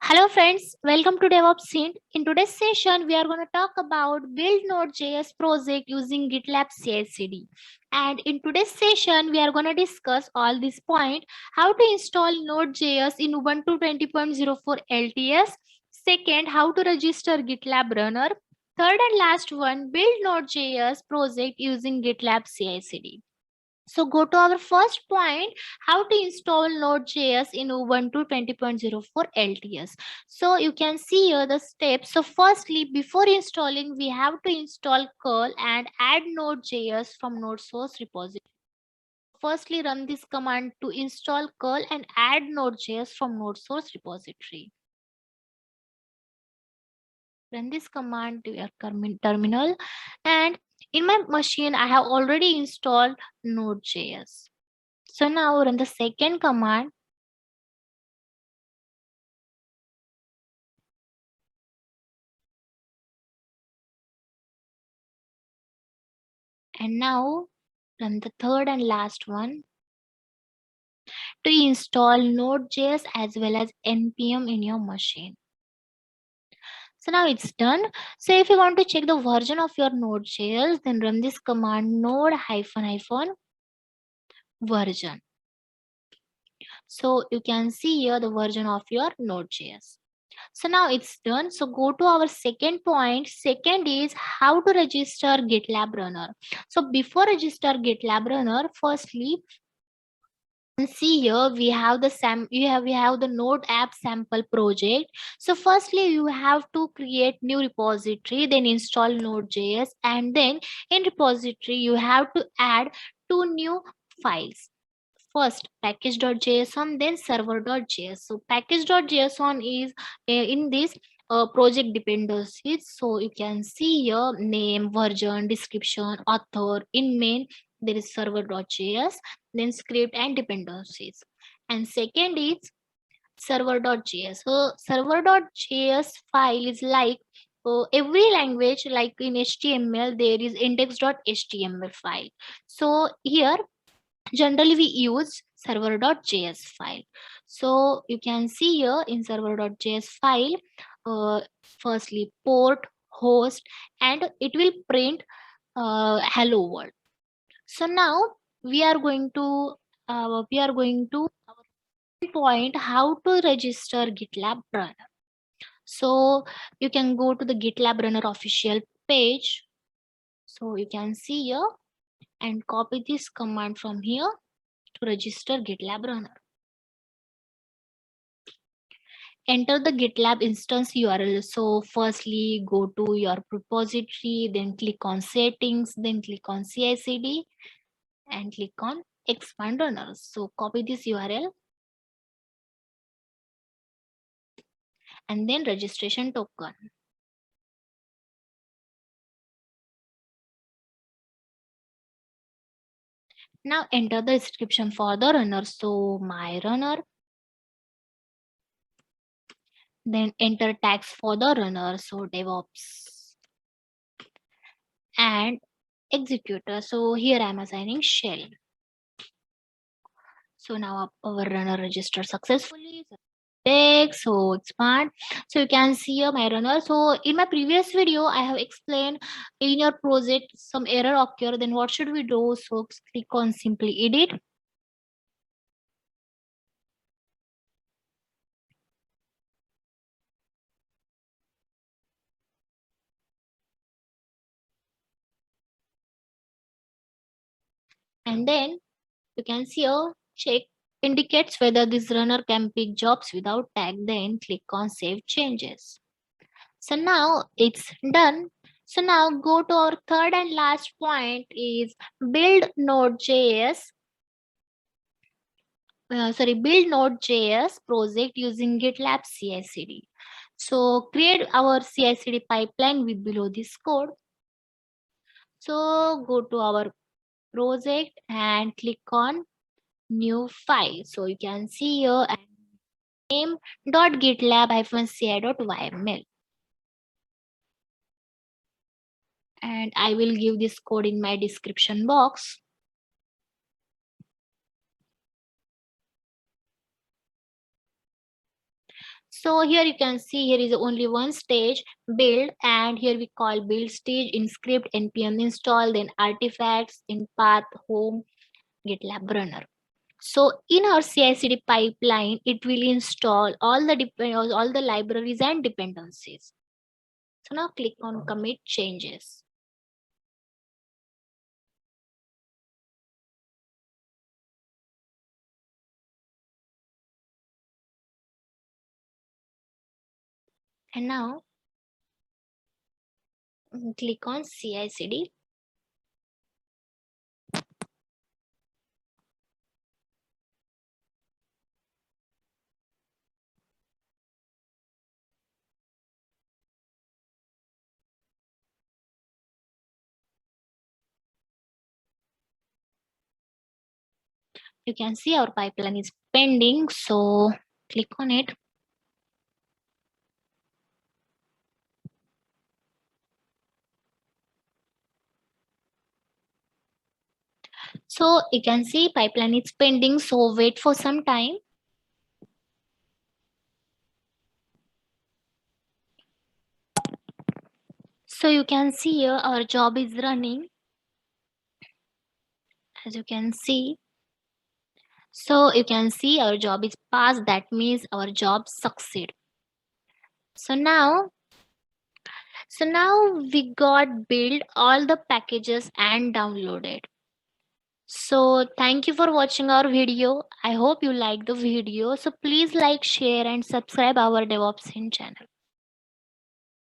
Hello friends, welcome to DevOps Hint. In today's session, we are going to talk about build Node.js project using GitLab CI/CD. And in today's session, we are going to discuss all these points: how to install Node.js in Ubuntu 20.04 LTS. Second, how to register GitLab Runner. Third and last one, build Node.js project using GitLab CI/CD. So go to our first point, how to install Node.js in Ubuntu 20.04 LTS. So you can see here the steps. So firstly, before installing, we have to install curl and add Node.js from node source repository. Firstly, run this command to install curl and add Node.js from node source repository. Run this command to your terminal, and in my machine, I have already installed Node.js. So now run the second command. And now run the third and last one to install Node.js as well as npm in your machine. So now it's done. So if you want to check the version of your Node.js, then run this command node --version. So you can see here the version of your Node.js. So now it's done. So go to our second point. Second is how to register GitLab Runner. So before register GitLab Runner, firstly, see here we have the we have the node app sample project. So firstly you have to create new repository, then install node.js, and then in repository you have to add two new files. First package.json, then server.js. So package.json is in this project dependencies. So you can see here name, version, description, author. In main there is server.js, then script and dependencies. And second is server.js. So server.js file is like every language, like in HTML there is index.html file. So here generally we use server.js file. So you can see here in server.js file, uh, firstly port, host, and it will print hello world. So now we are going to point how to register GitLab Runner. So you can go to the GitLab Runner official page. So you can see here and copy this command from here to register GitLab Runner. Enter the GitLab instance URL. So firstly, go to your repository, then click on settings, then click on CI/CD, and click on expand runners. So copy this URL and then registration token. Now enter the description for the runner. So my runner. Then enter tags for the runner. So DevOps and executor. So here I'm assigning shell. So now our runner registered successfully. So expand. So you can see here my runner. So in my previous video I have explained in your project some error occur, then what should we do? So click on simply edit, and then you can see here check indicates whether this runner can pick jobs without tag, then click on save changes. So now it's done. So now go to our third and last point is build Node.js. Build Node.js project using GitLab CI/CD. So create our CI/CD pipeline with below this code. So go to our project and click on new file. So you can see here and name .gitlab-ci.yml. And I will give this code in my description box. So here you can see here is only one stage build, and here we call build stage in script npm install, then artifacts in path home GitLab runner. So in our CI/CD pipeline, it will install all the libraries and dependencies. So now click on commit changes. And now click on CI/CD. You can see our pipeline is pending. So click on it. So you can see pipeline is pending. So wait for some time. So you can see here our job is running, as you can see. So you can see our job is passed. That means our job succeed. So now we got build all the packages and downloaded. So thank you for watching our video. I hope you liked the video. So please like, share and subscribe our DevOps in channel.